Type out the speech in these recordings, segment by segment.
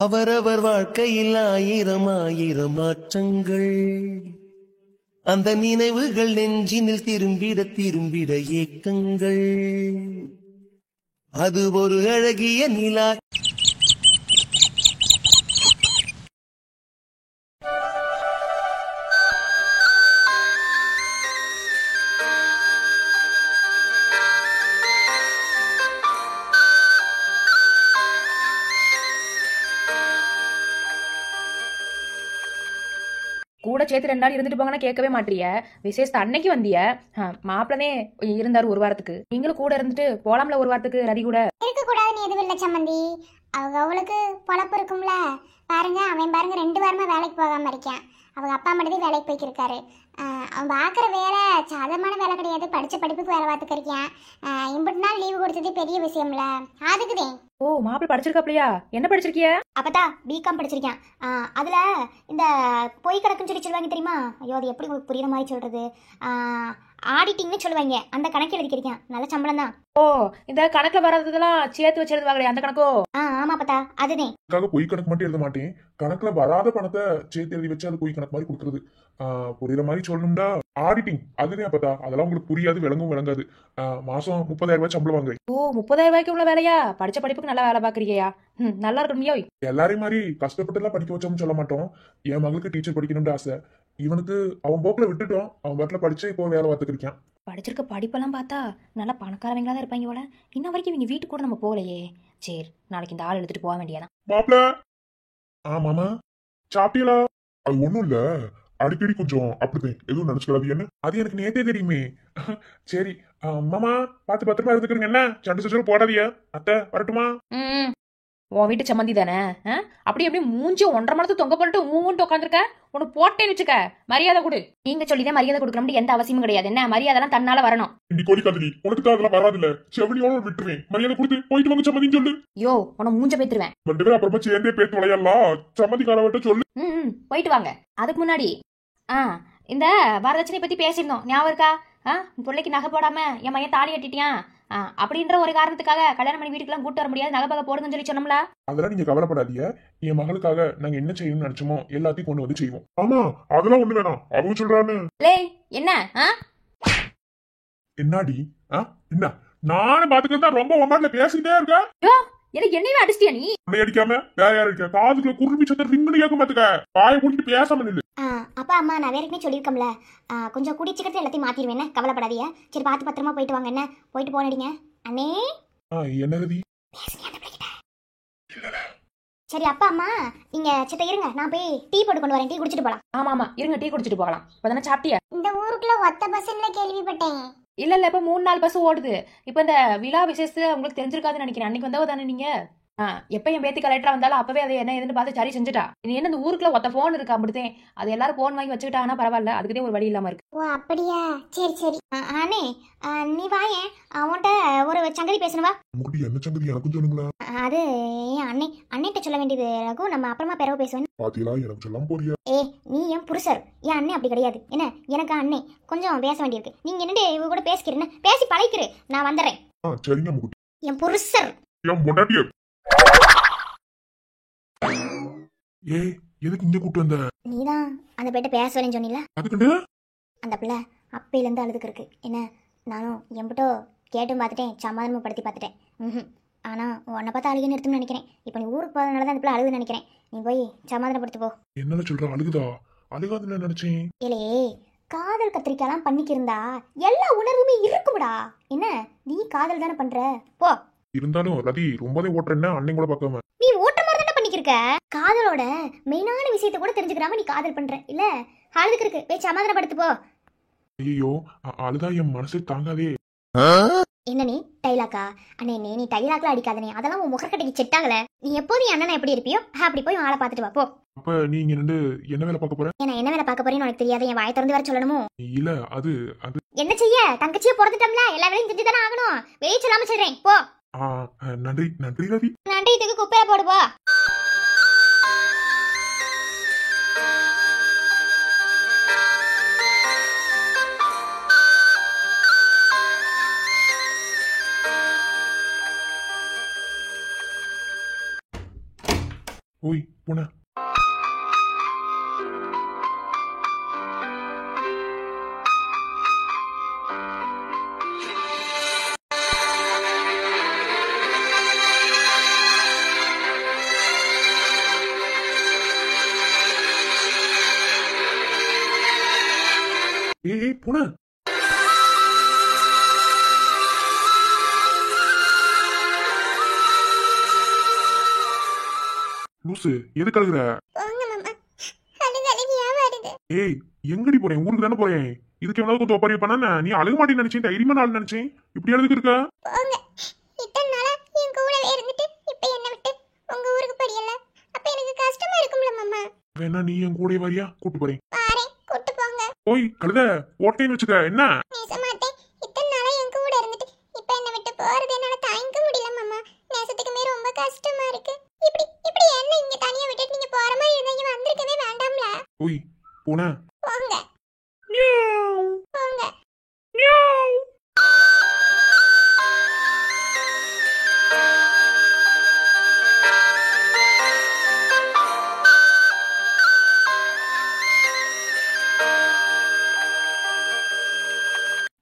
அவரவர் வாழ்க்கையில் ஆயிரம் ஆயிரம் மாற்றங்கள், அந்த நினைவுகள் நெஞ்சினில் திரும்பிட திரும்பிட ஏக்கங்கள். அது ஒரு அழகிய நிலா. கூட சேர்த்து 2 நாள் இருந்துட்டு போங்கன்னா கேட்கவே மாட்டிய. விசேஷத்தை அன்னைக்கு வந்திய. மாப்பிளனே இருந்தாரு ஒரு வாரத்துக்கு. நீங்களும் கூட இருந்துட்டு போலாம்ல ஒரு வாரத்துக்கு ரதி கூட. இருக்க கூடாதுன்னு எதுவும் இல்லை சம்மந்தி. அவளுக்கு பொழப்பு இருக்கும்ல. பாருங்க, அவன் பாருங்க 2 வாரமா வேலைக்கு போகாம இருக்கான். அவங்க அப்பா மட்டும் வேலைக்கு போய்க்கிருக்காரு. அவன் பார்க்குற வேலை சாதகமான வேலை கிடையாது. படித்த படிப்புக்கு வேலை பார்த்துக்க இருக்கான். இம்பட்டு நாள் லீவு கொடுத்தது பெரிய விஷயம்ல. அதுக்குதே. ஓ, மாப்பிள்ள படிச்சிருக்காப்லையா? என்ன படிச்சிருக்கிய? அப்பதா பிகாம் படிச்சிருக்கேன். அதில் இந்த பொய் கணக்குன்னு சொல்லுவாங்க தெரியுமா? ஐயோ, அது எப்படி உங்களுக்கு புரியுற மாதிரி சொல்கிறது? ஆடிட்டிங்னு சொல்லுவாங்க. அந்த கணக்கு எழுதிக்கிறேன். நல்ல சம்பளம் தான். ஓ, இந்த கணக்குல வராததெல்லாம் சேர்த்து வச்சிருது வாங்களே, அந்த கணக்கோ? ஆமா பத்தா, அதுதான். பொய் கணக்கு மட்டும் எழுத மாட்டேன். கணக்குல வராத பணத்தை சேர்த்து எழுதி வச்சு அது பொய் கணக்கு மாதிரி கொடுக்குறது. புரியுற மாதிரி சொல்லணும்டா ஆடிட்டிங். அதுதான் பார்த்தா அதெல்லாம் உங்களுக்கு புரியாது, விளங்கும் விளங்காது. மாசம் 30,000 ரூபாய் சம்பளம் வாங்குறேன். ஓ, 30,000 ரூபாய்க்கு உள்ள வேலையா? படிச்ச படிப்புக்கு நல்லா வேலை பாக்குறியா? நல்லா இருக்கணும்யோ. எல்லாரையும் மாதிரி கஷ்டப்பட்டு எல்லாம் படிக்க வச்சோம்னு சொல்ல மாட்டோம். என் மகளுக்கு டீச்சர் படிக்கணும்னு ஆசை. இவனுக்கு அவன் போக்குல விட்டுட்டோம். அவன் பாட்டுல படிச்சு இப்போ வேலை பார்த்துக்கிருக்கான். படிச்சிருக்க படிப்பெல்லாம் பார்த்தா நல்லா பணக்காரவங்களா தான் இருப்பாங்க போல. இன்ன வரைக்கும் இவங்க வீட்டுக்கு கூட நம்ம போகலையே. சரி, நாளைக்கு இந்த ஆள் எடுத்துட்டு போக வேண்டியதான். மாப்பிள. மாமா சாப்பிட்டீங்களா? அது ஒண்ணும் இல்ல, அடிக்கடி கொஞ்சம் அப்படிதான் எதுவும் நினைச்சுக்கிறாது. என்ன அது எனக்கு நேத்தே தெரியுமே. சரி மாமா, பார்த்து பத்திரமா இருந்துக்கிறீங்க. என்ன சண்டை சச்சரவு போடாதீங்க. அத்தை வரட்டுமா? உன் வீட்டு சம்மந்தி தானே? அப்படி எப்படி மூஞ்சி 1.5 மணத்து தொங்க போட்டு ஊன்ட்டு உட்காந்துருக்க? உனக்கு போட்டேன்னு வச்சுக்க. மரியாதை கொடு. நீங்க சொல்லிதான் மரியாதை கொடுக்கணும், எந்த அவசியமும் கிடையாது. என்ன மரியாதை தன்னால வரணும். கோழி கதிரி, உனக்கு தான் அதெல்லாம் வராது இல்ல. செவனியோட விட்டுருவேன். மரியாதை கொடுத்து போயிட்டு வாங்க சம்மதின்னு சொல்லு. யோ, உன மூஞ்ச பேத்துருவேன். அப்புறமா சேர்ந்தே பேத்து விளையாடலாம். சம்மதிக்காரவட்ட சொல்லு. போயிட்டு வாங்க. அதுக்கு முன்னாடி இந்த வரதட்சணை பத்தி பேசியிருந்தோம், ஞாபகம் இருக்கா? பிள்ளைக்கு நகை போடாம என் மையன் தாலி கட்டிட்டியான் அப்படின்ற ஒரு காரணத்துக்காக கல்யாணம் பண்ணி வீட்டுக்குலாம் கூட்டு வர முடியாது, நகை பக போடுங்கன்னு சொல்லி சொன்னோம்ல. அதெல்லாம் நீங்க கவலைப்படாதீங்க. என் மகளுக்காக நாங்க என்ன செய்யணும்னு நினைச்சோமோ எல்லாத்தையும் கொண்டு வந்து செய்வோம். ஆமா, அதெல்லாம் ஒண்ணு வேணாம். அவங்க சொல்றான்னு என்ன என்னாடி? என்ன நானும் பாத்துக்கிறதா ரொம்ப ஒமாட்ல பேசிட்டே இருக்க. என்னையுமே அடிச்சிட்டியா நீ? உன்னை அடிக்காம வேற யாரு இருக்க? காதுக்குள்ள குருவி சத்த ரிங்குன்னு கேட்க மாத்துக்க. வாயை மூடிட்டு பேசாம நில்லு. அப்பா அம்மா, நான் வேறக்குமே சொல்லியிருக்கோம்ல, கொஞ்சம் குடிச்சிக்கிறது எல்லாத்தையும் மாத்திடுவேன். கவலைப்படாதீங்க. சரி, பார்த்து பத்திரமா போயிட்டு வாங்க. என்ன போயிட்டு போனடிங்க அண்ணே. என்ன ரதி? சரி அப்பா அம்மா, நீங்க சித்த இருங்க, நான் போய் டீ போட்டு கொண்டு வரேன். டீ குடிச்சிட்டு போலாம். ஆமா, இருங்க, டீ குடிச்சிட்டு போகலாம். இப்பதானே சாப்பிட்டியா? இந்த ஊருக்குள்ள ஒத்த பஸ்ல கேள்விப்பட்டேன். இல்ல இப்ப 3-4 பஸ் ஓடுது. இப்ப இந்த விழா விசேஷத்து உங்களுக்கு தெரிஞ்சிருக்காதுன்னு நினைக்கிறேன். அன்னைக்கு வந்தவ தானே நீங்க? எப்ப என் பேத்தி கலெக்டரா வந்தாலும் அப்பவே அதை என்ன எதுன்னு பார்த்து சரி செஞ்சுட்டா. நீ என்ன இந்த ஊருக்குள்ள ஒத்த போன் இருக்கா? அப்படித்தேன் அது எல்லாரும் போன் வாங்கி வச்சுக்கிட்டாங்கன்னா பரவாயில்ல, அதுக்குதே ஒரு வழி இல்லாம இருக்கு. ஓ அப்படியா? சரி சரி அண்ணே, நீ வாயேன், உன்கிட்ட ஒரு சங்கதி பேசணுவா. என்ன சங்கதி எனக்கும் சொல்லுங்களா? அது என் அண்ணிட்ட சொல்ல வேண்டியது ரகு. நம்ம அப்புறமா பிறகு பேசுவேன். பாத்தீங்களா, எனக்கு சொல்லாம போறியா? நீ என் புருஷர், என் அண்ணே அப்படி கிடையாது. என்ன எனக்கு அண்ணே கொஞ்சம் பேச வேண்டியிருக்கு. நீங்க என்னண்டு இவ கூட பேசிக்கிறேன்னு பேசி பழைக்கிறேன். நான் வந்துடுறேன். சரிங்க. என் புருஷர், என் பொண்டாட்டிய எதுக்கு இங்க கூட்டு வந்த? நீதான் அந்த பேட்ட பேச வரேன்னு சொன்னீல. அதுக்கு அந்த பிள்ளை அப்பையிலேருந்து அழுதுக்கு இருக்கு. என்ன நானும் எம்பிட்டோ கேட்டும் பார்த்துட்டேன், சமாதானமும் படுத்தி பார்த்துட்டேன். ஆனால் உன்னை பார்த்து அழுகி நிறுத்தும்னு நினைக்கிறேன். இப்போ நீ ஊருக்கு போகிறதுனால தான் அந்த பிள்ளை அழுகுன்னு நினைக்கிறேன். நீ போய் சமாதானப்படுத்து போ. என்ன சொல்ற? அழுகுதா? அழுகாதுன்னு நினைச்சேன். ஏலே, காதல் கத்திரிக்காலாம் பண்ணிக்கிருந்தா எல்லா உணர்வுமே இருக்கும்டா. என்ன நீ காதல் தானே பண்ற? போ. இருந்தாலும் ரதி ரொம்பவே ஓட்டுறேன்னா அன்னையும் கூட பார்க்காம நீ ஓட்டுற மாதிரி தானே பண்ணிக்கிருக்க. காதலோட மெயினான விஷயத்தை கூட தெரிஞ்சுக்கிறாம நீ காதல் பண்ற இல்ல. அழுதுக்கு இருக்கு, போய் சமாதானப்படுத்து போ. ஐயோ, அழுதா என் மனசு தாங்காதே. என்ன நீ டைலாக்கா? அண்ணே நீ டைலாக்லாம் அடிக்காதனே, அதெல்லாம் உன் முகக்கட்டைக்கு செட் ஆகல. நீ எப்போதும் அண்ணனை எப்படி இருப்பியோ அப்படி போய் ஆளை பார்த்துட்டு வா போ. அப்ப நீங்க என்ன வேலை பார்க்க போற? ஏன்னா என்ன வேலை பார்க்க போறேன்னு உனக்கு தெரியாது. என் வாயை திறந்து வர சொல்லணுமோ? இல்ல அது என்ன செய்ய, தங்கச்சியை பிறந்துட்டோம்ல, எல்லா வேலையும் செஞ்சு தானே ஆகணும். வெளியே சொல்லாம சொல்றேன் போ. நன்றி ரவி. நன்றி, இதுக்கு குப்பையா போடுவா. ஓய் பூனை. ஏய் பூனை, லூசு எதுக்கு அழுகுற? போங்க மாமா, அழுகு அழுகியா வருது. ஏய் எங்கடி போறேன்? ஊருக்கு தானே போறேன். இதுக்கு எவ்வளவு கொஞ்சம் ஒப்பரிய பண்ண நீ அழுக மாட்டேன்னு நினைச்சேன், தைரியமா நாள் நினைச்சேன். இப்படி அழுதுக்கு இருக்க? போங்க, இத்தனை நாளா என் கூடவே இருந்துட்டு இப்ப என்ன விட்டு உங்க ஊருக்கு போறீல்ல, அப்ப எனக்கு கஷ்டமா இருக்கும்ல மாமா. வேணா நீ என் கூட வரியா? கூட்டு போறேன். பாரேன், கூட்டு போங்க. ஓய் கழுத, ஓட்டைன்னு வச்சுக்க என்ன? பேச மாட்டேன். இத்தனை நாளா என் கூட இருந்துட்டு இப்ப என்ன விட்டு போறது என்னால தாங்கிக்க முடியல மாமா. நேசத்துக்குமே ரொம்ப கஷ்டமா இருக்கு. இப்படி இப்படி என்ன இங்க தனியா விட்டுட்டு நீங்க போற மாதிரி இருந்தா இங்க வந்திருக்கவே வேண்டாம்ல. ஓய் பூனை. போங்க போங்க.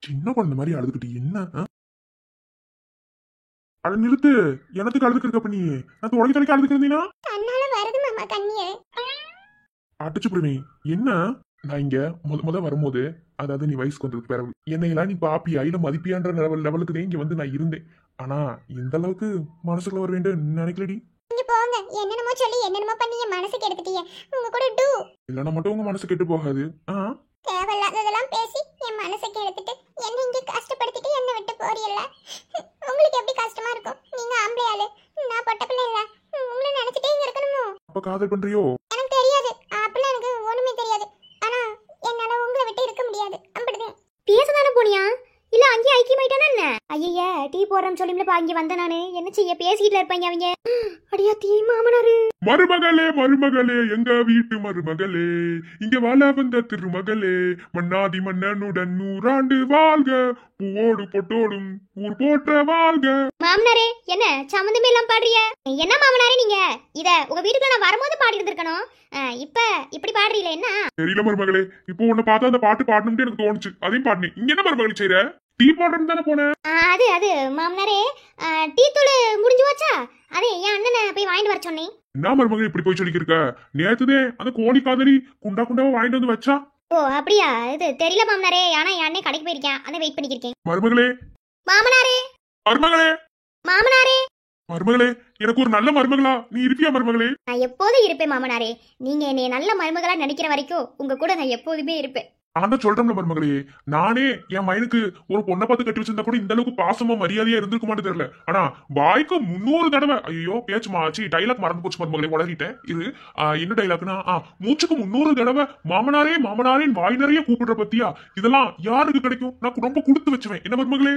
சின்ன குழந்தை மாதிரி அழுதுகிட்டு என்ன? அட நிறுத்து, எனக்கு அழுதுக்கு இருக்க பண்ணி நான் தொடங்கி தொடங்கி அழுதுக்கு இருந்தீங்கன்னா தன்னால வருது மாமா கண்ணீர். அடிச்சு போடுவேன். என்ன நான் இங்க முத வரும்போது, அதாவது நீ வயசுக்கு வந்ததுக்கு பிறகு என்னையெல்லாம் நீ பாப்பியா இல்ல மதிப்பியான்ற லெவலுக்கு தான் இங்க வந்து நான் இருந்தேன். ஆனா இந்த அளவுக்கு மனசுக்குள்ள வர வேண்டும் நினைக்கலடி. நீங்க போங்க, என்னென்னமோ சொல்லி என்னென்னமோ பண்ணி என் மனசுக்கு எடுத்துட்டீங்க. உங்க கூட டூ இல்லைன்னா மட்டும் உங்க மனசு கெட்டு போகாது. தேவையில்லாததெல்லாம் பேசி என் மனசுக்கு எடுத்துட்டு என்ன இங்க கஷ்டப்படுத்திட்டு என்ன விட்டு போறீல்ல. உங்களுக்கு எப்படி கஷ்டமா இருக்கும்? நீங்க ஆம்பளை ஆளு, நான் பொட்ட பிள்ளை இல்ல. உங்களை நினைச்சிட்டே இங்க இருக்கணுமோ? அப்ப காதல் பண்றியோ? எனக்கு தெரியாது, அப்பெல்லாம் எனக்கு ஒண்ணுமே தெரியாது. ஆனா என்னால உங்களை விட்டு இருக்க முடியாது. அப்படிதான் பேசதானே போனியா இல்ல அங்கேயே ஐக்கியமாயிட்டானா என்ன? ஐய டீ போடுறேன்னு சொல்லிங்களா இங்க வந்த நானு என்ன செய்ய? பேசிக்கிட்டு இருப்பாங்க அவங்க. அடியா தீ மாமனாரு. மருமகளே மருமகளே, எங்க வீட்டு மருமகளே, இங்க வாழ வந்த திருமகளே, மன்னாதி மன்னனுடன் 100 ஆண்டு வாழ்க, பூவோடு பொட்டோடும் ஊர் போற்ற வாழ்க. மாமனாரே என்ன சம்மந்தமே எல்லாம் பாடுறிய? என்ன மாமனாரே நீங்க இத உங்க வீட்டுக்கு நான் வரும்போது பாடி இருந்திருக்கணும். இப்ப இப்படி பாடுறீல என்ன? தெரியல மருமகளே, இப்போ உன்னை பார்த்தா அந்த பாட்டு பாடணும்னு எனக்கு தோணுச்சு, அதையும் பாடினேன். இங்க என்ன மருமகளே செய்யற? டீ போடுறேன்னு தானே போனேன். அது மாமனாரே, டீ தூள் முடிஞ்சு வச்சா அதே என் அண்ணனை போய் வாங்கிட்டு வர சொன்னேன். என்ன மருமகளே இப்படி போய் சொல்லிக்கிருக்க? நேத்துதே அந்த கோழி காதலி குண்டா குண்டாவை வாங்கிட்டு வந்து வச்சா. ஓ அப்படியா? இது தெரியல மாமனாரே, ஆனா என் அண்ணன் கடைக்கு போயிருக்கேன், அதை வெயிட் பண்ணிக்கிருக்கேன். மருமகளே மாமனாரே மருமகளே மாமனாரே மருமகளே, எனக்கு ஒரு நல்ல மருமகளா நீ இருப்பியா மருமகளே? நான் எப்போதும் இருப்பேன் மாமனாரே. நீங்க என்னைய நல்ல மருமகளா நினைக்கிற வரைக்கும் உங்க கூட நான் எப்போதுமே இருப்பேன். நான் தான் சொல்றேன்ல மருமகளே, நானே என் மயனுக்கு ஒரு பொண்ணை பார்த்து கட்டி வச்சிருந்தா கூட இந்த அளவுக்கு பாசமா மரியாதையா இருந்திருக்க மாட்டேன் தெரியல. ஆனா வாய்க்கு 300 தடவை ஐயோ பேச்சு மாச்சி டைலாக் மறந்து போச்சு மருமகளே, உளறிட்டேன். இது என்ன டைலாக்னா, மூச்சுக்கு 300 தடவை மாமனாரே மாமனாரேன்னு வாய் நிறைய கூப்பிடுற பத்தியா? இதெல்லாம் யாருக்கு கிடைக்கும்? நான் ரொம்ப கொடுத்து வச்சுவேன். என்ன மருமகளே?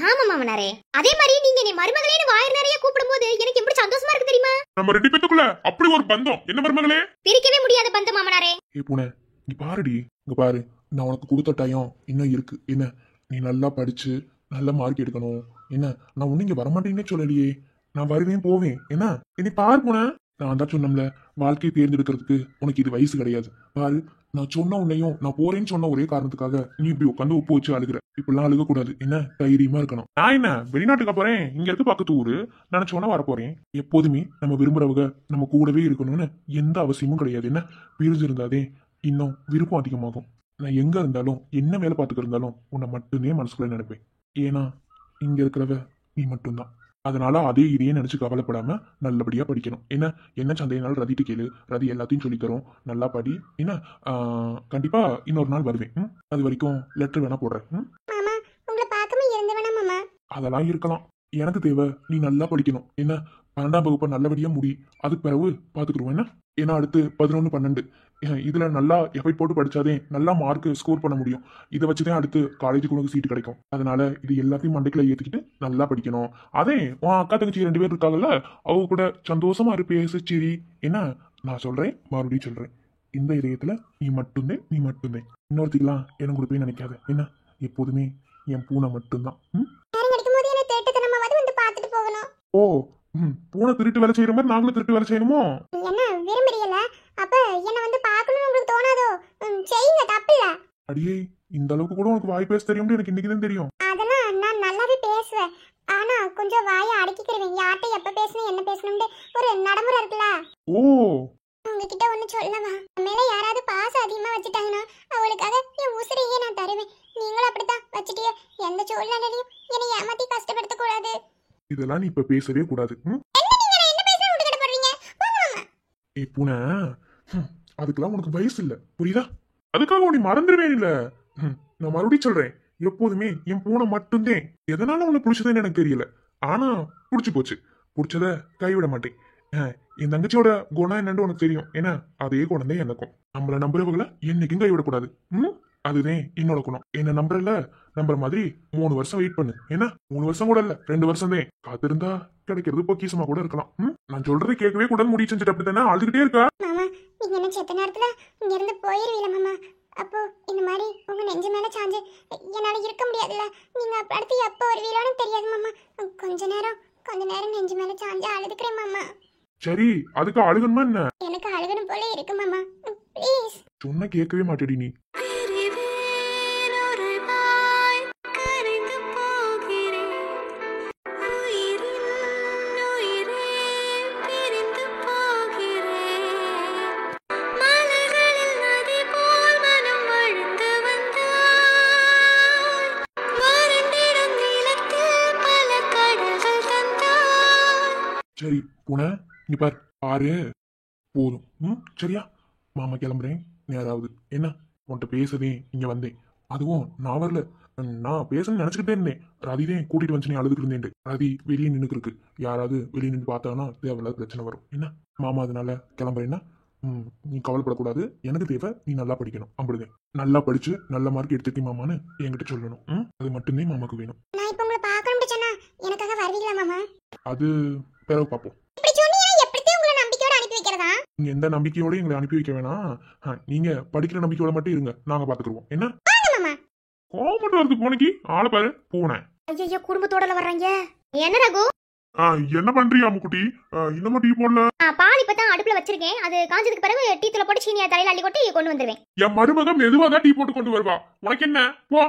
ஆமா மாமனாரே, அதே மாதிரி நீங்க என்னை மருமகளேன்னு வாய் நிறைய கூப்பிடும்போது எனக்கு எப்படி சந்தோஷமா இருக்கு தெரியுமா? நம்ம 2 பேத்துக்குள்ள அப்படி ஒரு பந்தம். என்ன மருமகளே? பிரிக்கவே முடியாத பந்தம் மாமனாரே. ஏ பூனை, நீ பாருடி, இங்க பாரு, நான் உனக்கு கொடுத்த டயம் இன்னும் இருக்கு. என்ன நீ நல்லா படிச்சு நல்ல மார்க் எடுக்கணும். என்ன நான் ஒண்ணு இங்க வரமாட்டேன்னே சொல்லலையே, நான் வருவேன் போவேன். என்ன என்னை பாரு பூனை, நான் தான் சொன்னோம்ல, வாழ்க்கையை தேர்ந்தெடுக்கிறதுக்கு உனக்கு இது வயசு கிடையாது. பாரு, நான் சொன்ன உன்னையும் நான் போறேன்னு சொன்ன ஒரே காரணத்துக்காக நீ இப்படி உட்காந்து உப்பு வச்சு அழுகுற. இப்படிலாம் அழுக கூடாது. என்ன தைரியமா இருக்கணும். நான் என்ன வெளிநாட்டுக்கு போறேன், இங்க இருக்கு பக்கத்து ஊரு, நினைச்சோன்னா வர போறேன். எப்போதுமே நம்ம விரும்புறவங்க நம்ம கூடவே இருக்கணும்னு எந்த அவசியமும் கிடையாது. என்ன பிரிஞ்சிருந்தாதே இன்னும் விருப்பம் அதிகமாகும். நான் எங்க இருந்தாலும் என்ன வேலை பார்த்துக்க இருந்தாலும் உன்னை மட்டுமே மனசுக்குள்ள நினைப்பேன். ஏன்னா இங்க இருக்கிறவ நீ மட்டும்தான். அதனால அதே இதையே நினைச்சு கவலைப்படாம நல்லபடியா படிக்கணும். என்ன சந்தையினாலும் ரதிட்டு கேளு, ரதி எல்லாத்தையும் சொல்லி தரும். நல்லா படி. என்ன கண்டிப்பா இன்னொரு நாள் வருவேன். அது வரைக்கும் லெட்டர் வேணா போடுறேன். மாமா உங்களை பார்க்காம இருந்து வேணா மாமா. அதெல்லாம் இருக்கலாம். எனக்கு தேவை நீ நல்லா படிக்கணும். என்ன 12ஆம் வகுப்பை நல்லபடியா முடி, அதுக்கு பிறகு பாத்துக்கிடுவோம். என்ன ஏன்னா அடுத்து 11, 12 இதுல நல்லா எஃபைட் போட்டு படிச்சாதே நல்லா மார்க் ஸ்கோர் பண்ண முடியும். இதை வச்சுதான் அடுத்து காலேஜுக்கு உனக்கு சீட்டு கிடைக்கும். அதனால இது எல்லாத்தையும் மண்டைக்குள்ள ஏத்துக்கிட்டு நல்லா படிக்கணும். அதே உன் அக்கா தங்கச்சி 2 பேர் இருக்காங்கல்ல, அவங்க கூட சந்தோஷமா பேசு சரி. என்ன நான் சொல்றேன், மறுபடியும் சொல்றேன், இந்த இதயத்துல நீ மட்டும்தான், நீ மட்டும்தான். இன்னொருத்திக்கலாம் எனக்கு கூட போய் நினைக்காத. என்ன எப்போதுமே என் பூனை மட்டும்தான். நேரம் கிடைக்கும் போது என்ன தேட்டத்தை நம்ம வந்து பார்த்துட்டு போகணும். ஓ பூனை திருட்டு வேலை செய்யற மாதிரி நாங்களும் திருட்டு வேலை செய்யணுமோ? என்ன விரும்புறீங்களா? அப்ப என்ன வந்து பார்க்கணும்னு உங்களுக்கு தோணாதோ? செய்யுங்க, தப்பில்ல. அடியே, இந்த அளவுக்கு கூட உனக்கு வாய் பேச தெரியும்னு எனக்கு இன்னைக்கு தான் தெரியும். அதெல்லாம் நான் நல்லாவே பேசுவேன். ஆனா கொஞ்சம் வாயை அடக்கிக்கிறேன். யார்கிட்ட எப்ப பேசணும் என்ன பேசணும்னு ஒரு நடைமுறை இருக்குல்ல. ஓ, உங்ககிட்ட ஒண்ணு சொல்லவா? மேல யாராவது பாசம் அதிகமா வச்சுட்டாங்கன்னா அவளுக்காக என் உசிரையே நான் தருவேன். நீங்களும் அப்படித்தான் வச்சுட்டியோ? எந்த சூழ்நிலையிலையும் என்னை ஏமாத்தி கஷ்டப்படுத்த கூடாது. இதெல்லாம் நீ இப்ப பேசவே கூடாது. ஏய் பூனை, அதுக்கெல்லாம் உனக்கு வயசு இல்ல, புரியுதா? அதுக்காக உன்னை மறந்துடுவேன் இல்ல. நான் மறுபடியும் சொல்றேன், எப்போதுமே என் பூனை மட்டும்தான். எதனால உனக்கு பிடிச்சதுன்னு எனக்கு தெரியல, ஆனா பிடிச்சு போச்சு. பிடிச்சத கைவிட மாட்டேன். என் தங்கச்சியோட குணம் என்னன்னு உனக்கு தெரியும். ஏன்னா அதே குணம் தான் எனக்கும். நம்மள நம்புறவங்களை என்னைக்கும் கைவிடக்கூடாது. அதுதான் என்னோட குணம். என்ன நம்புறல, நம்புற மாதிரி 3 வருஷம் வெயிட் பண்ணு. ஏன்னா 3 வருஷம் கூட இல்ல, 2 வருஷம் தான். காத்திருந்தா கிடைக்கிறது பொக்கிஷமா கூட இருக்கலாம். நான் சொல்றதை கேட்கவே கூட முடிவு செஞ்சுட்டு அப்படித்தானே அழுதுகிட்டே இருக்கா? மாமா, நீங்க என்ன செத்த நேரத்துல இங்க இருந்து போயிருவீல மாமா? அப்போ இந்த மாதிரி உங்க நெஞ்சு மேல சாஞ்சு என்னால இருக்க முடியாதுல்ல. நீங்க அடுத்து எப்ப வருவீங்களோன்னு தெரியாது மாமா. கொஞ்ச நேரம் நெஞ்சு மேல சாஞ்சு அழுதுக்கிறேன் மாமா. சரி, அதுக்கு அழுகணுமா என்ன? எனக்கு அழுகணும் போல இருக்கு மாமா. ப்ளீஸ். சொன்ன கேட்கவே மாட்டேடி நீ. சரி பூனை, நீ பாரு போதும். சரியா? மாமா கிளம்புறேன், நேராவது. என்ன உன்கிட்ட பேசதே இங்க வந்தேன். அதுவும் நான் வரல, நான் பேசணும்னு நினைச்சுக்கிட்டே இருந்தேன். ரதிதான் கூட்டிட்டு வந்து நீ அழுதுட்டு இருந்தேன். ரதி வெளியே நின்னுக்கு இருக்கு. யாராவது வெளியே நின்று பார்த்தாங்கன்னா தேவையில்லாத பிரச்சனை வரும். என்ன மாமா அதனால கிளம்புறேன்னா நீ கவலைப்படக்கூடாது. எனக்கு தேவை நீ நல்லா படிக்கணும். அப்படிதான் நல்லா படிச்சு நல்ல மார்க் எடுத்துக்கி மாமான்னு என்கிட்ட சொல்லணும். அது மட்டும்தான் மாமாக்கு வேணும். நான் இப்ப உங்களை பார்க்கணும்னு சொன்னா எனக்காக வருவீங்களா மாமா? அது பிறகு பார்ப்போம். இப்படி சொன்னீங்க, எப்படித்தான் உங்களை நம்பிக்கையோட அனுப்பி வைக்கிறதா? நீங்க எந்த நம்பிக்கையோட எங்களை அனுப்பி வைக்க வேணாம். நீங்க படிக்கிற நம்பிக்கையோட மட்டும் இருங்க, நாங்க பாத்துக்குருவோம். என்ன கோமட்டு வருது பூனைக்கு? ஆளை பாரு பூனை. ஐயோ, குடும்பத்தோட வர்றாங்க. என்ன ரகு? என்ன பண்றியா அம்முக்குட்டி? இன்னமும் டீ போடல? பால் இப்பதான் அடுப்புல வச்சிருக்கேன். அது காஞ்சதுக்கு பிறகு டீ தூள போட்டு சீனியா தலையில அள்ளி கொட்டி கொண்டு வந்துருவேன். என் மருமகன் மெதுவா தான் டீ போட்டு கொண்டு வருவா. உனக்கு என்ன போ.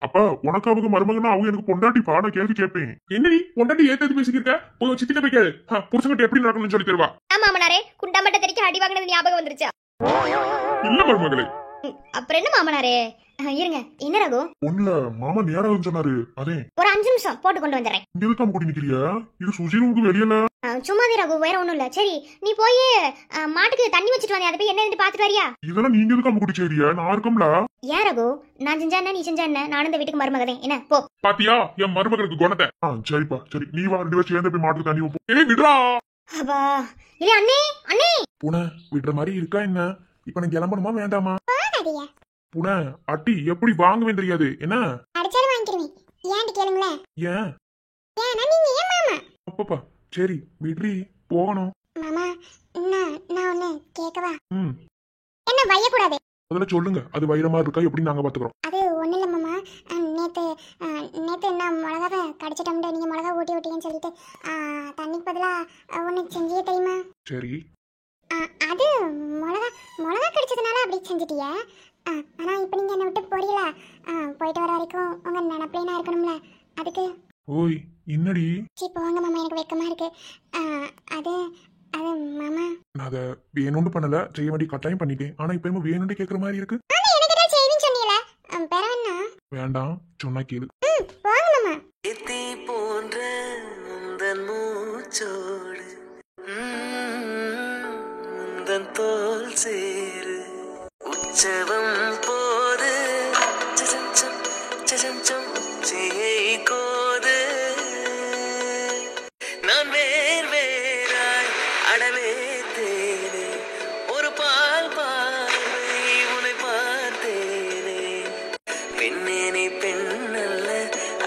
அப்ப உனக்கு அவங்க மருமகனா, அவங்க எனக்கு பொண்டாட்டிப்பா. நான் கேள்வி கேட்பேன். என்னடி பொண்டாட்டி ஏத்து பேசிக்கிட்ட? போய் சித்திட்ட போய் கேளு. புருஷன்கிட்ட எப்படி நடக்கணும்னு சொல்லி தருவா. ஆமா மாமனாரே, குண்டாமட்ட தெரிக்க அடி வாங்கினது ஞாபகம் வந்துருச்சா? இல்ல மருமகளே. அப்புறம் என்ன மாமனாரே? இருங்க. என்ன ரகு? ஒண்ணுல மாமா நேரம் சொன்னாரு. அதே ஒரு 5 நிமிஷம் போட்டு கொண்டு வந்துடுறேன். இங்க எதுக்கு அம்முக்குட்டி நிக்கிறியா? இது சுஜினுக்கு வெளியில. சும்மாதே ரகு, வேற ஒண்ணும் இல்ல. சரி, நீ போய் மாட்டுக்கு தண்ணி வச்சிட்டு வந்து அதை போய் என்ன பாத்துட்டு வரியா? இதெல்லாம் நீங்க எதுக்கு அம்முக்குட்டி செய்றியா? நான் இருக்கம்ல. ஏன் ரகு? நான் செஞ்சா என்ன, நீ செஞ்சா என்ன? நானும் இந்த வீட்டுக்கு மருமகதே. என்ன போ. பாத்தியா என் மருமகளுக்கு குணத்தை? சரிப்பா, சரி நீ வா, 2 பேரும் சேர்ந்து போய் மாட்டுக்கு தண்ணி வைப்போம். ஏய் விடுறா. அப்பா இல்ல அண்ணே. அண்ணே பூனை விடுற மாதிரி இருக்கா என்ன? இப்ப நான் கிளம்பணுமா வேண்டாமா? பூனை அட்டி எப்படி வாங்குவேன் தெரியாது. என்ன அடிச்சாலும் வாங்கிடுவேன். ஏன்டி கேளுங்களேன். ஏன்? ஏன்னா நீங்க ஏன் மாமா? அப்பப்பா சரி விட்ரி, போகணும். மாமா நான் ஒண்ணு கேட்கவா? என்ன வையக்கூடாது? அதுல சொல்லுங்க, அது வைரமா இருக்கா எப்படி நாங்க பாத்துக்கிறோம். அது ஒண்ணு இல்ல மாமா. நேத்து நான் மிளகாவை கடிச்சிட்டோம்ல, நீங்க மிளகா ஊட்டி விட்டீங்கன்னு சொல்லிட்டு தண்ணிக்கு பதிலா ஒண்ணு செஞ்சியே தெரியுமா? சரி. அது மிளகா கடிச்சதுனால அப்படி செஞ்சிட்டியா? ஆனா இப்ப நீங்க என்ன விட்டு போறீங்களா? போயிட்டு வர வரைக்கும் உங்க நினைப்பிலே நான் இருக்கணும்ல, அதுக்கு. ஓய் என்னடி? சீ போங்க மாமா, எனக்கு வெக்கமா இருக்கு. அது மாமா, நான் அதை வேணும்னு பண்ணல, செய்ய வேண்டிய கட்டாயம் பண்ணிட்டேன். ஆனா இப்ப என்ன வேணும்னு கேக்குற மாதிரி இருக்கு. எனக்கு தான் செய்வின்னு சொன்னீங்களே, பெறவண்ணா. வேண்டாம் சொன்னா கேளு. போங்க மாமா. எத்தி போன்ற உந்தன் மூச்சோடு உந்தன் தோல் சேரு உற்சவம் போது சசஞ்சம் சசஞ்சம் கோது நான் வேறாய் அடவே தேனே ஒரு பால் பார்வை உன்னை பார்த்தேனே பெண்ணே நீ பெண்ணல்ல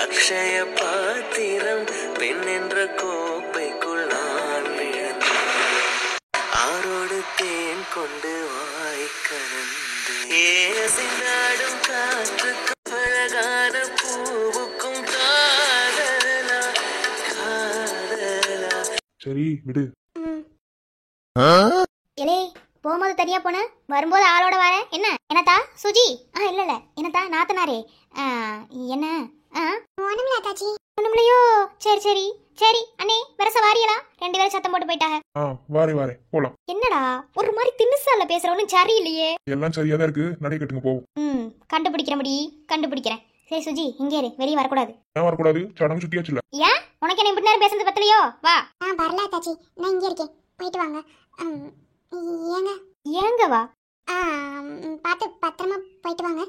அக்ஷய பாத்திரம் பெண் என்ற கோப்பைக்குள் நான் விழுந்தேன் ஆரோடு தேன் கொண்டு வாய்க்கலந்து ஏசிந்தாடும் காற்றுக்கும் அழகான பூவுக்கும் காதலா காதலா. சரி விடு. ம். இலே போகும்போது தனியா போன, வரும்போது ஆளோட வர. என்ன என்னத்தா சுஜி? இல்ல என்னத்தா நாத்தனாரே. என்ன ஒண்ணுமில்ல தாச்சி. ஒண்ணுமில்லையோ? சரி சரி சரி அண்ணே, வரச வாரியலா? 2 பேரும் சத்தம் போட்டு போயிட்டாங்க. வாரே போலாம். என்னடா ஒரு மாதிரி தின்னுசால பேசுறவனும் சரியில்லையே. எல்லாம் சரியா தான் இருக்கு, நடை கட்டுங்க போவோம். கண்டுபிடிக்கிற முடி கண்டுபிடிக்கிறேன். சரி சுஜி இங்கே இரு, வெளியே வரக்கூடாது. ஏன் வரக்கூடாது? சடங்கு சுத்தியாச்சுல. ஏன் உனக்கு என்ன இப்படி நேரம் பேசுறது பத்தலையோ? வா. வரல தாச்சி, நான் இங்கே இருக்கேன், போயிட்டு வாங்க. ஏங்க ஏங்க வா. பார்த்து பத்திரமா போயிட்டு வாங்க.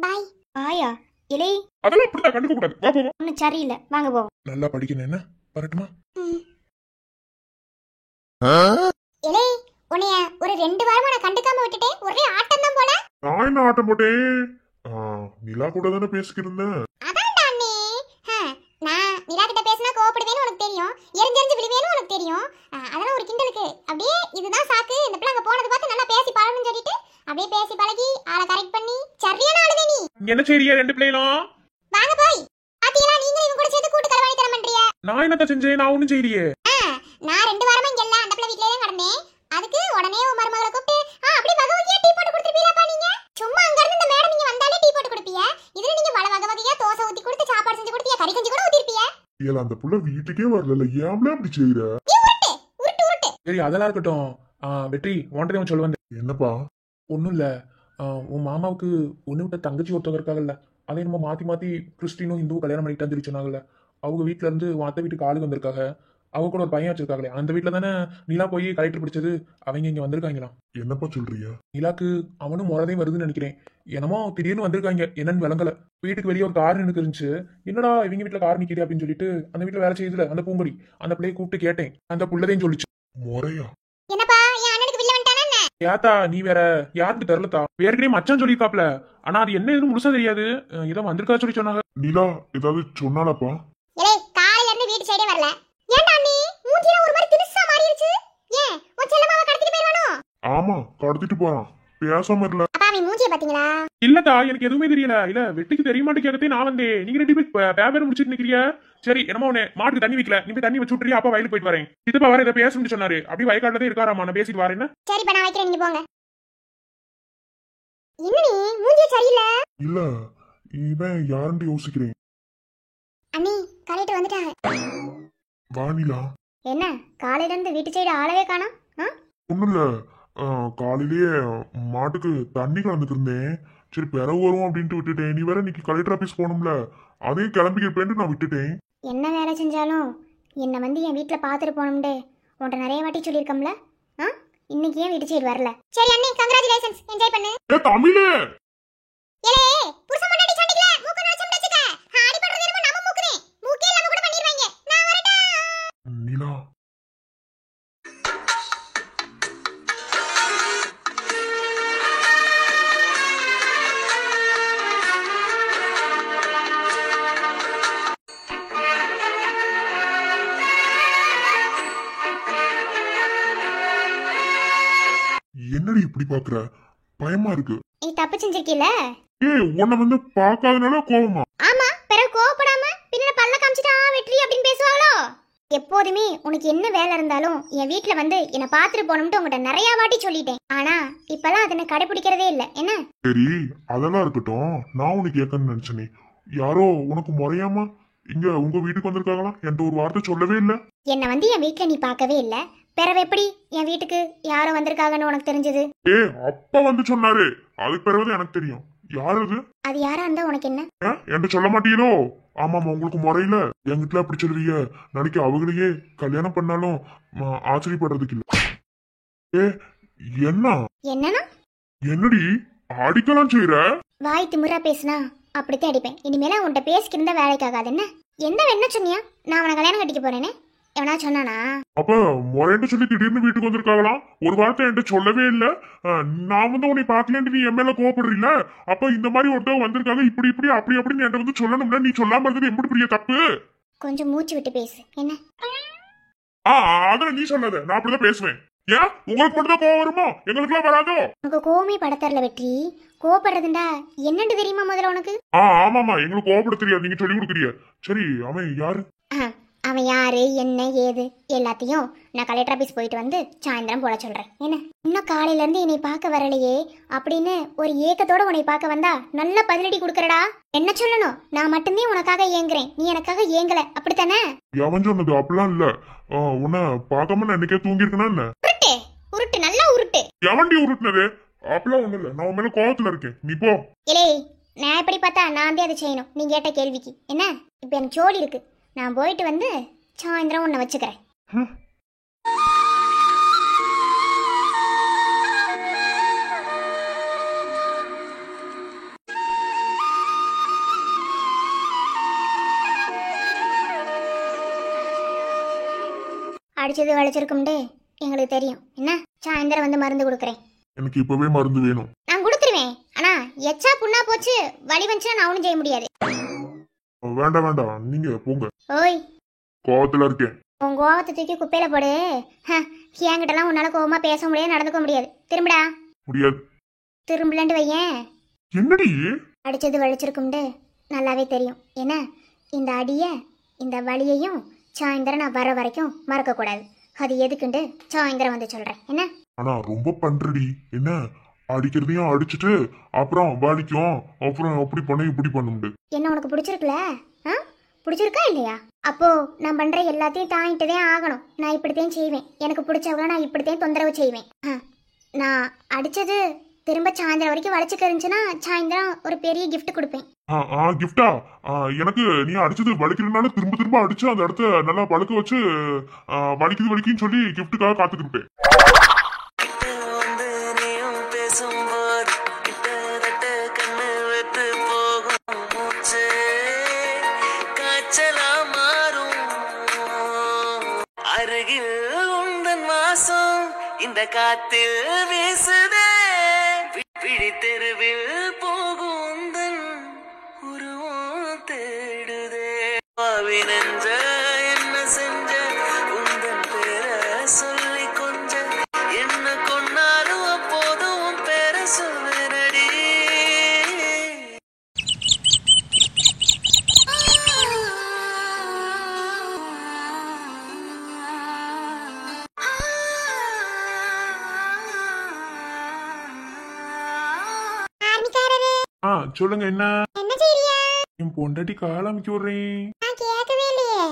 பாய். பாயா? இலே அதெல்லாம் அப்படிதான், கண்டுக்க கூடாது. வா போவோம். ஒன்னும் சரியில்லை, வாங்க போவோம். நல்லா படிக்கணும். என்ன வரட்டுமா? இலே உன்னைய ஒரு 2 வாரமா நான் கண்டுக்காம விட்டுட்டேன், ஒரே ஆட்டம் தான் போல. நான் என்ன ஆட்டம் போட்டேன்? நிலா கூட தானே பேசிக்கிட்டு இருந்தேன். அதான்டா அண்ணே. நான் நிலா கிட்ட பேசினா கோவப்படுவேன்னு உனக்கு தெரியும், எரிஞ்செரிஞ்சு விழுவேன்னு உனக்கு தெரியும். அதெல்லாம் ஒரு கிண்டலுக்கு. அப்படியே இதுதான் சாக்கு, இந்த பிள்ளை அங்க போனது பார்த்து நல்லா பேசி பழகணும்னு சொல்லிட்டு அப்படியே பேசி பழகி ஆளை கரெக்ட் பண்ணி சரியான ஆளுவே நீ. என்ன செய்றியா 2 பிள்ளைகளும்? வாங்க போய். பாத்தீங்களா, நீங்க இவங்க கூட சேர்ந்து கூட்டு கலவாணி தர பண்றியா? நான் என்னத்த செஞ்சேன்? நான் ஒண்ணும் செய்யலையே. நான் 2 வாரமா இங்க இல்ல, அந்த பிள்ளை வீட்லயே தான் கிடந்தேன். அதுக்கு உடனே உன் மருமகளை கூப்பிட்டு அப்படியே வகவகையா டீ போட்டு கொடுத்துருப்பீங்களாப்பா நீங்க? சும்மா அங்க இருந்து இந்த மேடம் நீங்க வந்தாலே டீ போட்டு கொடுப்பீங்க. இதுல நீங்க வகவகையா தோசை ஊத்தி கொடுத்து சாப்பாடு செஞ்சு கொடுத்தீங்க, கறி கஞ்சி கூட ஊத்திருப்பீங்க. ஏல அந்த புள்ள வீட்டுக்கே வரல, ஏம்ல அப்படி செய்யற? உருட்டு உருட்டு உருட்டு. சரி அதெல்லாம் இருக்கட்டும். வெற்றி ஒன்றரை சொல்ல வந்தேன். என்னப்பா? ஒன்றும் இல்லை. உன் மாமாவுக்கு ஒன்று விட்ட தங்கச்சி ஒருத்தவங்க இருக்காங்கல்ல, அதே நம்ம மாற்றி மாற்றி கிறிஸ்டினும் ஹிந்துவும் கல்யாணம் பண்ணிட்டான்னு சொல்லி சொன்னாங்கல்ல. அவங்க வீட்டில் இருந்து அத்தை வீட்டுக்கு ஆளு வந்திருக்காங்க. அவங்க கூட ஒரு பையன் வச்சிருக்காங்களே, அந்த வீட்டில் தானே நிலா போய் கலெக்டர் பிடிச்சது. அவங்க இங்கே வந்திருக்காங்களாம். என்னப்பா சொல்றியா? நிலாக்கு அவனும் முறதே வருதுன்னு நினைக்கிறேன். என்னமோ திடீர்னு வந்திருக்காங்க, என்னன்னு விளங்கல. வீட்டுக்கு வெளியே ஒரு கார் நின்று இருந்துச்சு. என்னடா இவங்க வீட்டில் கார் நிற்கிறே அப்படின்னு சொல்லிட்டு அந்த வீட்டில் வேலை செய்யுதுல அந்த பூங்கொடி, அந்த பிள்ளையை கூப்பிட்டு கேட்டேன். அந்த புள்ளதையும் சொல்லிச்சு. முறையா? என்னப்பா என் அண்ணனுக்கு வில்ல வந்துட்டானே? ஏத்தா நீ வேற யாருக்கு தெரியலத்தா. ஏற்கனவே மச்சான் சொல்லிருக்காப்ல, ஆனா அது என்ன எதுவும் முழுசா தெரியாது. ஏதோ வந்திருக்கா சொல்லி சொன்னாங்க. நிலா ஏதாவது சொன்னாலப்பா? ஏலே காலையில இருந்து வீட்டு சைடே வரல. ஏன்டா நீ மூஞ்சில ஒரு மாதிரி தினுசா மாறிடுச்சு? ஏன் உன் செல்லமாவ கடத்திட்டு போய்றானோ? ஆமா கடத்திட்டு போறான், பேசாம இல்ல. அப்பா நீ மூஞ்சிய பாத்தீங்களா? இல்லதா எனக்கு எதுவுமே தெரியல. இல்ல வெட்டிக்கு தெரிய மாட்டே கேக்கதே நான் வந்தேன். நீங்க 2 பேர் பேப்பர் முடிச்சிட்டு நிக்கிறீங்க. சரி என்னமோ உன்னை மாட்டுக்கு தண்ணி வைக்கல, நீ போய் தண்ணி வச்சு விட்டுறியா? அப்பா வயலுக்கு போயிட்டு வரேன். இதுப்பா வர இதை பேசணும்னு சொன்னாரு. அப்படி வயக்காட்டுல தான் இருக்காராமா, நான் பேசிட்டு வரேன். சரிப்பா நான் வைக்கிறேன், நீங்க போங்க. என்ன நீ மூஞ்சிய சரியில்லை? இல்ல இவன் யாருன்னு யோசிக்கிறேன். அண்ணி கரெக்ட் வந்துட்டாங்க. வானிலா என்ன காலையில இருந்து வீட்டு சைடு ஆளவே காணோம்? ஒண்ணும் இல்ல, காலையிலேயே மாட்டுக்கு தண்ணி கலந்துட்டு இருந்தேன். சரி பிறகு வரும் அப்படின்ட்டு விட்டுட்டேன். நீ வேற இன்னைக்கு கலெக்டர் ஆபீஸ் போகணும்ல, அதையும் கிளம்பிக்கிறப்பேன்ட்டு நான் விட்டுட்டேன். என்ன வேலை செஞ்சாலும் என்னை வந்து என் வீட்டில் பார்த்துட்டு போகணும்டே உன்ட்ட நிறைய வாட்டி சொல்லியிருக்கோம்ல. இன்னைக்கு ஏன் வீட்டு சைடு வரல? சரி அண்ணே கங்க்ராச்சுலேஷன்ஸ், என்ஜாய் பண்ணு. தமிழ் ஏலே புருஷன் முன்னாடி சண்டைக்குல மூக்கு நச்சம் டச்சுக்க ஆடி பண்றது என்னமோ நம்ம மூக்குனே மூக்கே இல்லாம கூட பண்ணிடுவாங்க. நான் வரடா. நிலா என்னடி இப்படி பாக்குற? பயமா இருக்கு. நீ தப்பு செஞ்சிருக்கீல. ஏய் உன்னை வந்து பார்க்காதனால கோவமா? ஆமா பிறகு கோவப்படாம பின்ன பல்ல காமிச்சிட்டா வெற்றி அப்படின்னு பேசுவாங்களோ? எப்போதுமே உனக்கு என்ன வேலை இருந்தாலும் என் வீட்ல வந்து என்னை பார்த்துட்டு போகணும்ட்டு உங்கள்கிட்ட நிறைய வாட்டி சொல்லிட்டேன். ஆனா இப்பெல்லாம் அதனை கடைபிடிக்கிறதே இல்லை. என்ன? சரி அதெல்லாம் இருக்கட்டும். நான் உனக்கு கேட்கணும்னு நினைச்சேனே, யாரோ உனக்கு முறையாம இங்க உங்க வீட்டுக்கு வந்திருக்காங்களா? என்கிட்ட ஒரு வார்த்தை சொல்லவே இல்ல. என்னை வந்து என் வீட்டுல நீ பார்க்கவே இல்ல, பிறகு எப்படி என் வீட்டுக்கு யாரோ வந்திருக்காங்கன்னு உனக்கு தெரிஞ்சது? அப்பா வந்து சொன்னாரு, அதுக்கு பிறகு எனக்கு தெரியும். யாரு அது? அது யாரா இருந்தா உனக்கு என்ன? என்கிட்ட சொல்ல மாட்டீங்களோ? ஆமாமா உங்களுக்கு முறையில என்கிட்ட அப்படி சொல்றீங்க. நாளைக்கு அவங்களையே கல்யாணம் பண்ணாலும் ஆச்சரியப்படுறதுக்கு இல்ல. என்ன என்னன்னா என்னடி அடிக்கலாம் செய்யற? வாய் திமுறா பேசுனா அப்படித்தான் அடிப்பேன். இனிமேல உன்கிட்ட பேசிக்கிட்டு இருந்தா வேலைக்காகாது. என்ன எந்த என்ன சொன்னியா? நான் அவனை கல்யாணம் கட்டிக்க போறேன்னு எவனா சொன்னானா? அப்ப முறைன்னு சொல்லி திடீர்னு வீட்டுக்கு வந்திருக்காங்களாம். ஒரு வார்த்தை என்கிட்ட சொல்லவே இல்ல. நான் வந்து உன்னை பாக்கலன்னு நீ என் மேல கோவப்படுறீல. அப்ப இந்த மாதிரி ஒருத்தவங்க வந்திருக்காங்க, இப்படி இப்படி அப்படி அப்படின்னு என்கிட்ட வந்து சொல்லணும்ல. நீ சொல்லாம இருந்தது எப்படி பெரிய தப்பு. கொஞ்சம் மூச்சு விட்டு பேசு. என்ன? அத நீ சொன்னது நான் அப்படிதான் பேசுவேன். ஏன் உங்களுக்கு மட்டும் தான் கோவம் வருமோ? எங்களுக்கு எல்லாம் வராதோ? உனக்கு கோவமே படத்தரல வெற்றி. கோவப்படுறதுண்டா என்னன்னு தெரியுமா முதல்ல உனக்கு? ஆமாமா எங்களுக்கு கோவப்பட தெரியாது, நீங்க சொல்லி கொடுக்குறீங்க. சரி அவன் யாரு? அவன் அவன் யாரு என்ன ஏது எல்லாத்தையும் நான் கலெக்டர் ஆபீஸ் போயிட்டு வந்து சாயந்தரம் போல சொல்றேன். என்ன இன்னும் காலையில இருந்து என்னை பார்க்க வரலையே அப்படின்னு ஒரு ஏக்கத்தோட உன்னை பார்க்க வந்தா நல்ல பதிலடி கொடுக்கறடா. என்ன சொல்லணும், நான் மட்டுமே உனக்காக ஏங்குறேன், நீ எனக்காக ஏங்கல, அப்படித்தானே? எவன் சொன்னது? அப்படிலாம் இல்ல. உன்னை பார்க்காம நான் இன்னைக்கே தூங்கிருக்கேனா என்ன? உருட்டு உருட்டு நல்லா உருட்டு. எவன்டி உருட்டுனது? அப்படிலாம் ஒண்ணு இல்ல, நான் உன் மேல கோவத்துல இருக்கேன், நீ போ. இலே நான் எப்படி பார்த்தா நான் தான் அதை செய்யணும் நீ கேட்ட கேள்விக்கு. என்ன இப்ப எனக்கு ஜோடி இருக்கு, நான் போயிட்டு வந்து சாயந்தரம் உன்னை வச்சுக்கிறேன். அடிச்சது வளைச்சிருக்கும்டே எங்களுக்கு தெரியும். என்ன சாயந்தரம் வந்து மருந்து கொடுக்குறேன். எனக்கு இப்பவே மருந்து வேணும். நான் கொடுத்துருவேன், ஆனா எச்சா புண்ணா போச்சு வலி வந்துச்சுன்னா நான் ஒன்றும் செய்ய முடியாது. வேண்டாம் வேண்டாம், நீங்க போங்க. ஓய் கோவத்துல இருக்கேன். உன் கோவத்தை தூக்கி குப்பையில போடு. என்கிட்டலாம் உன்னால கோவமா பேச முடியாது, நடந்துக்க முடியாது. திரும்படா. முடியாது. திரும்பலன்ட்டு வையேன். என்னடி அடிச்சது வலிச்சிருக்கும்டு நல்லாவே தெரியும். என்ன இந்த அடிய இந்த வலியையும் சாயந்தரம் நான் வர வரைக்கும் மறக்க கூடாது. அது எதுக்குண்டு சாயந்தரம் வந்து சொல்றேன். என்ன ஆனா ரொம்ப பண்றடி. என்ன அடிக்கிறதையும் அடிச்சுட்டு அப்புறம் வலிக்கும், அப்புறம் அப்படி பண்ண இப்படி பண்ணுண்டு. என்ன உனக்கு பிடிச்சிருக்குல? பிடிச்சிருக்கா இல்லையா? அப்போ நான் பண்ற எல்லாத்தையும் தாங்கிட்டுதான் ஆகணும். நான் இப்படித்தான் செய்வேன், எனக்கு பிடிச்சவங்க நான் இப்படித்தான் தொந்தரவு செய்வேன். நான் அடிச்சது திரும்ப சாயந்தரம் வரைக்கும் வலிச்சுக்க இருந்துச்சுன்னா சாயந்தரம் ஒரு பெரிய கிஃப்ட் கொடுப்பேன். கிஃப்டா? எனக்கு நீ அடிச்சது வலிக்கிறதுனால திரும்ப திரும்ப அடிச்சு அந்த இடத்த நல்லா பழுக்க வச்சு வலிக்குது வலிக்குன்னு சொல்லி கிஃப்ட்டுக்காக காத்துக்கிட்டேன். அருகில் உந்தன் வாசம் இந்த காத்தில் வீசுதே, விழி தெருவில் போகும் உந்தன் உருவம் தேடுதே. பாவி நெஞ்ச என்ன செஞ்ச உந்தன் பேரை சொல்லி கொஞ்ச என்ன கொண்டாலும் அப்போதும் உன் பேரை சொல்லுறடி. சொல்லுங்க. என்ன என்ன செய்றீங்க? என் பொண்டாட்டி கால் அமைக்க விடுறேன். நான் கேட்கவே இல்லையே.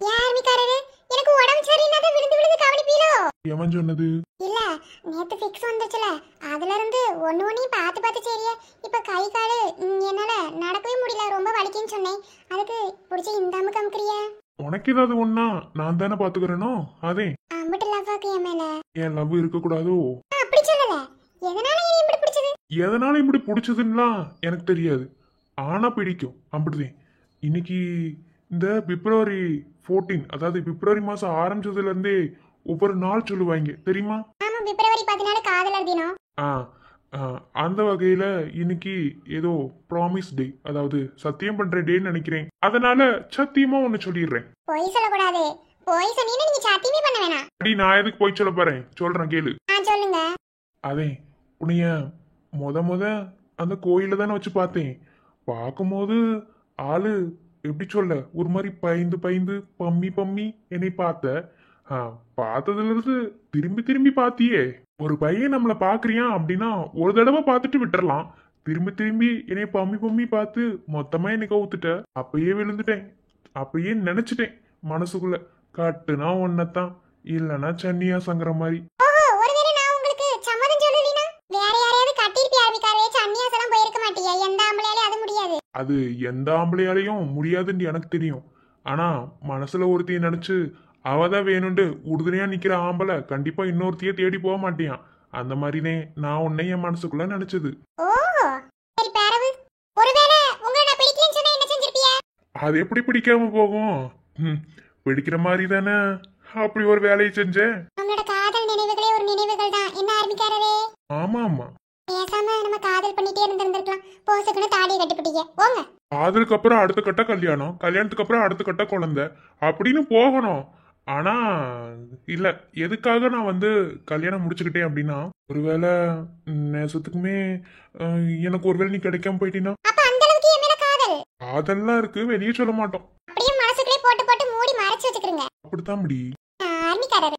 யாருமிக்காரரு எனக்கு உடம்பு சரியில்லாத விழுந்து விழுந்து கவனிப்பீரோ? எவன் சொன்னது? இல்ல நேத்து ஃபிக்ஸ் வந்துச்சுல, அதுல இருந்து ஒண்ணையும் பார்த்து பார்த்து செய்றியே. இப்ப கை காலு என்னால நடக்கவே முடியல, ரொம்ப வலிக்குன்னு சொன்னேன். அதுக்கு புடிச்சு இந்தாம கமுக்குறிய. உனக்கு ஏதாவது ஒண்ணா நான் தானே பாத்துக்கிறேனோ. அதே அம்பிட்டு லவ்வாக்கு என் மேல. என் லவ் இருக்க கூடாதோ? அப்படி சொல்லல, எதனால என்ன இப்படி பிடிச்சது? எதனால இப்படி பிடிச்சதுன்னா எனக்கு தெரியாது, ஆனா பிடிக்கும் அப்படிதான். இன்னைக்கு இந்த பிப்ரவரி 14, அதாவது பிப்ரவரி மாசம் ஆரம்பிச்சதுல இருந்தே ஒவ்வொரு நாள் சொல்லுவாங்க தெரியுமா? ஆமா, பிப்ரவரி 14 காதலர் தினம். அந்த வகையில இன்னைக்கு ஏதோ ப்ராமிஸ் டே, அதாவது சத்தியம் பண்ற டேன்னு நினைக்கிறேன். அதனால சத்தியமா ஒண்ணு சொல்லிடுறேன். போய் சொல்லக்கூடாது, போய் சொன்னீங்கன்னா நீங்க சத்தியமே பண்ண வேணாம். அடி நான் எதுக்கு போய் சொல்ல போறேன், சொல்றேன் கேளு. சொல்லுங்க. அதே உன்னைய முத அந்த கோயில தானே வச்சு பார்த்தேன். பார்க்கும்போது ஆளு எப்படி சொல்ல, ஒரு மாதிரி பயந்து பம்மி என்னை பார்த்த. பார்த்ததுல இருந்து திரும்பி திரும்பி பாத்தியே. ஒரு பையன் நம்மள பாக்குறியான் அப்படின்னா ஒரு தடவை பார்த்துட்டு விட்டுறலாம். திரும்பி என்னை பம்மி பார்த்து மொத்தமா என்னை கவுத்துட்ட. அப்பயே விழுந்துட்டேன். அப்பயே நினைச்சிட்டேன் மனசுக்குள்ள, கட்டுனா ஒன்னதான் இல்லனா சன்னியா சங்கர மாதிரி. ஒருவேளை நான் உங்களுக்கு சம்மதம் சொல்லலினா வேற யாரையாவது கட்டிருப்பி ஆரம்பிக்காரே, சன்னியாஸ் எல்லாம் போயிருக்க மாட்டியா? எந்த ஆம்பளையாலே அது முடியாது. அது எந்த ஆம்பளையாலையும் முடியாதுன்னு எனக்கு தெரியும். ஆனா மனசுல ஒருத்தைய நினைச்சு அவதான் வேணும்னு உறுதுணையா நிக்கிற ஆம்பளை கண்டிப்பா இன்னொருத்தையே தேடி போக மாட்டியான். அந்த மாதிரிதான் நான் உன்னை என் மனசுக்குள்ள நினைச்சது. சரி பேரவு, ஒருவேளை உங்களை நான் பிடிக்கலன்னு சொன்னா என்ன செஞ்சிருப்பியா? அது எப்படி பிடிக்காம போகும்? பிடிக்கிற மாதிரி தானே அப்படி ஒரு வேலையை செஞ்சேன். உங்களோட காதல் நினைவுகளே ஒரு நினைவுகள் தான். என்ன ஆரம்பிக்காரே? ஆமா ஆமா, பேசாம நம்ம காதல் பண்ணிட்டே இருந்திருக்கலாம். போசக்குன்னு தாடியை கட்டிப்பிட்டீங்க. போங்க. காதலுக்கு அப்புறம் அடுத்த கட்ட கல்யாணம், கல்யாணத்துக்கு அப்புறம் அடுத்த கட்ட குழந்தை அப்படின்னு போகணும். ஆனா இல்ல, எதுக்காக நான் வந்து கல்யாணம் முடிச்சுக்கிட்டேன் அப்படின்னா, ஒருவேளை நேசத்துக்குமே எனக்கு ஒருவேளை நீ கிடைக்காம போயிட்டீன்னா, அப்ப அந்த அளவுக்கு என் மேல காதல் அதெல்லாம் இருக்கு, வெளியே சொல்ல மாட்டோம். அப்படியே மனசுக்குள்ளே போட்டு போட்டு மூடி மறைச்சு வச்சுக்கிறீங்க. அப்படித்தான் முடி. ஆர்மிக்காரரு.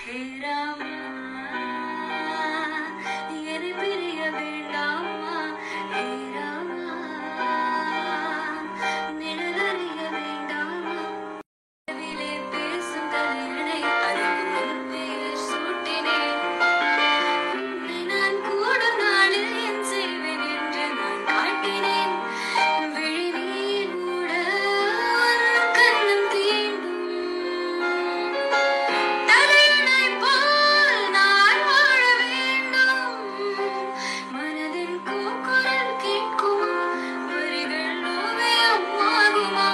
ஹே ராமா, என்னை பிரிய வேண்டாமா. ஹே ராமா, நிழலறிய வேண்டாமா. இரவிலே பேசும் கலைஞனை அதற்கு உன் பெயர் சூட்டினேன். உன்னை நான் கூடும் நாளில் என் செய்வேன் என்று நான் காட்டினேன். விழிநீர் மூட உன் கண்ணம் தீண்டும். தலையணை போல் நான் வாழ வேண்டும். மனதின் கூக்குரல் கேட்குமா, வரிகள் ஓவியமாகுமா.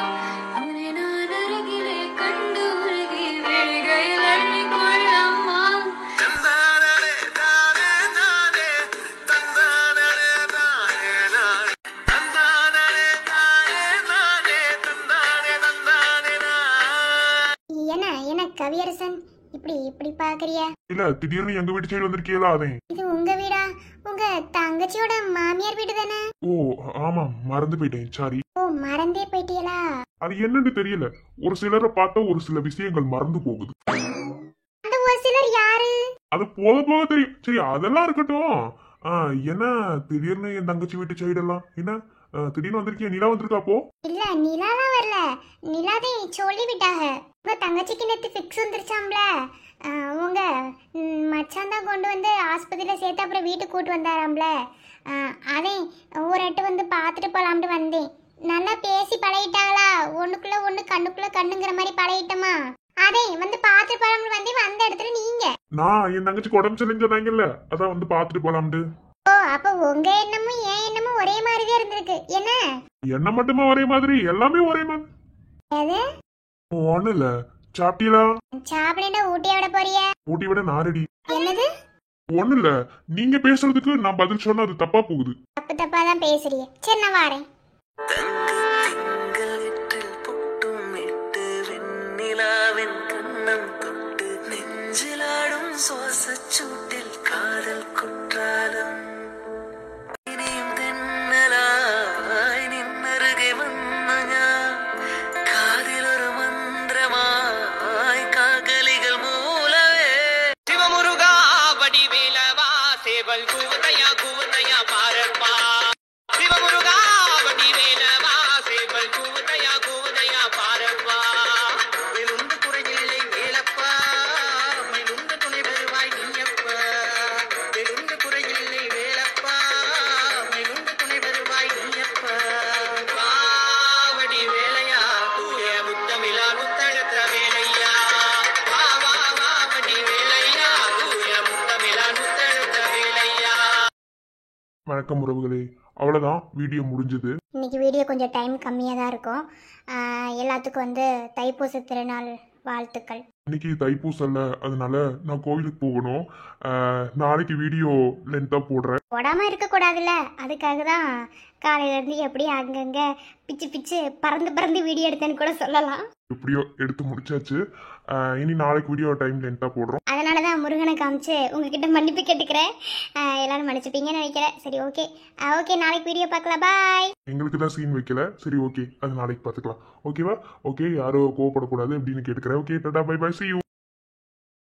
உன்னை நான் அருகிலே கண்டு உருகி விழிகையில் அள்ளிக்கொள்ளம்மா. தந்தானே தானே தானே, தந்தானே தானே தானே, தந்தானே தானே தானே, தந்தானே தந்தானே நான். என்ன என்ன கவியரசன் இப்படி இப்படி பாக்குறியா? இல்ல, திடீர்னு எங்க வீட்டு சைடு வந்திருக்கீங்களா? அதே. இது உங்க வீடா? உங்க தங்கச்சியோட மாமியார் வீடு தானே? ஓ ஆமா, மறந்து போயிட்டேன், சாரி. ஓ மறந்தே போயிட்டீங்களா? அது என்னன்னு தெரியல, ஒரு சிலரை பார்த்தா ஒரு சில விஷயங்கள் மறந்து போகுது. அந்த ஒரு சிலர் யாரு? அது போக போக தெரியும். சரி, அதெல்லாம் இருக்கட்டும். என்ன திடீர்னு என் தங்கச்சி வீட்டு சைடெல்லாம் என்ன திடீர்னு வந்திருக்கீங்க? நிலா வந்திருக்கா அப்போ? இல்ல நிலாலாம் வரல. நிலாதே சொல்லி விட்டாங்க. உங்க தங்கச்சிக்கு நேத்து ஃபிக்ஸ் வந்துருச்சாம்ல. உங்க மச்சான் தான் கொண்டு வந்து ஆஸ்பத்திரியில சேர்த்து அப்புறம் வீட்டுக்கு கூட்டு வந்தாராம்ல. அதே ஒரு எட்டு வந்து பார்த்துட்டு போலாம்னு வந்தேன். நல்லா பேசி பழகிட்டாங்களா? ஒண்ணுக்குள்ள ஒண்ணு கண்ணுக்குள்ள கண்ணுங்கிற மாதிரி பழகிட்டோமா? அதே வந்து பார்த்துட்டு போலாம்னு வந்தேன். வந்த இடத்துல நீங்க. நான் என் தங்கச்சிக்கு உடம்பு சரியில்லைன்னு சொன்னாங்கல்ல, அதான் வந்து பாத்துட்டு போலாம்னு. ஓ அப்ப உங்க எண்ணமும் என் எண்ணமும் ஒரே மாதிரி தான் இருந்திருக்கு என்ன? என்ன மட்டுமா ஒரே மாதிரி? எல்லாமே ஒரே மாதிரி. எது? ஒண்ணு இல்ல. சாப்பிட்டீங்களா? சாப்பிடா ஊட்டிய விட போறிய? ஊட்டி விட நான் ரெடி. என்னது? ஒண்ணு இல்ல, நீங்க பேசுறதுக்கு நான் பதில் சொன்னா அது தப்பா போகுது. தப்பு தப்பா தான் பேசுறிய. சரி நான் வாரேன். தங்கத்திங்களில் பொட்டும் இட்டு வெண்ணிலாவின் கண்ணம் தொட்டு நெஞ்சிலாடும் சுவாசச் சூட்டில் காதல் குற்றாலம். இனியும் தென்னலாய் நின்னருகே வந்த ஞான் காதில் ஒரு மந்திரமாய் காகலிகள் மூலவே. சிவமுருகா வடிவேலவா சேவல் கூவதையா பாரப்பா. சிவமுருகா வடிவேலவா சேவல் கூவதையா பாரப்பா. வெளுந்த குறையில்லை வேலப்பா, மயிலுந்த துணை வருவாய் நீயப்பா. வெளுந்த குறையில்லை வேலப்பா, மயிலுந்த துணை வருவாய் நீயப்பா. வாவடி வேலையா தூய முத்தமிழா முத்தழத்திர வேலையா. வாவடி வேலையா தூய முத்தமிழா முத்தழத்திர வேலையா. வணக்கம் உறவுகளே, அவ்வளவுதான், வீடியோ முடிஞ்சது. இன்னைக்கு வீடியோ கொஞ்சம் டைம் கம்மியாக தான் இருக்கும். எல்லாத்துக்கும் வந்து தைப்பூச திருநாள் வாழ்த்துக்கள். இன்னைக்கு தைப்பூசல்ல, அதனால நான் கோவிலுக்கு போகணும். நாளைக்கு வீடியோ லென்த்தா போடுறேன். போடாமல் இருக்கக்கூடாதுல்ல, அதுக்காக தான் காலையிலேருந்து எப்படி அங்கங்கே பிச்சு பிச்சு பறந்து வீடியோ எடுத்தேன்னு கூட சொல்லலாம். எப்படியோ எடுத்து முடிச்சாச்சு. இனி நாளைக்கு வீடியோ டைம் லென்த்தா போடுறோம். அதனால தான் முருகனை காமிச்சு உங்ககிட்ட மன்னிப்பு கேட்டுக்கிறேன். எல்லாரும் மன்னிச்சுப்பீங்கன்னு நினைக்கிறேன். சரி ஓகே ஓகே, நாளைக்கு வீடியோ பார்க்கலாம். பாய். எங்களுக்கு தான் சீன் வைக்கல. சரி ஓகே, அது நாளைக்கு பார்த்துக்கலாம். ஓகேவா? ஓகே, யாரும் கோவப்படக்கூடாது அப்படின்னு கேட்டுக்கிறேன். Okay, tata, bye bye, see you.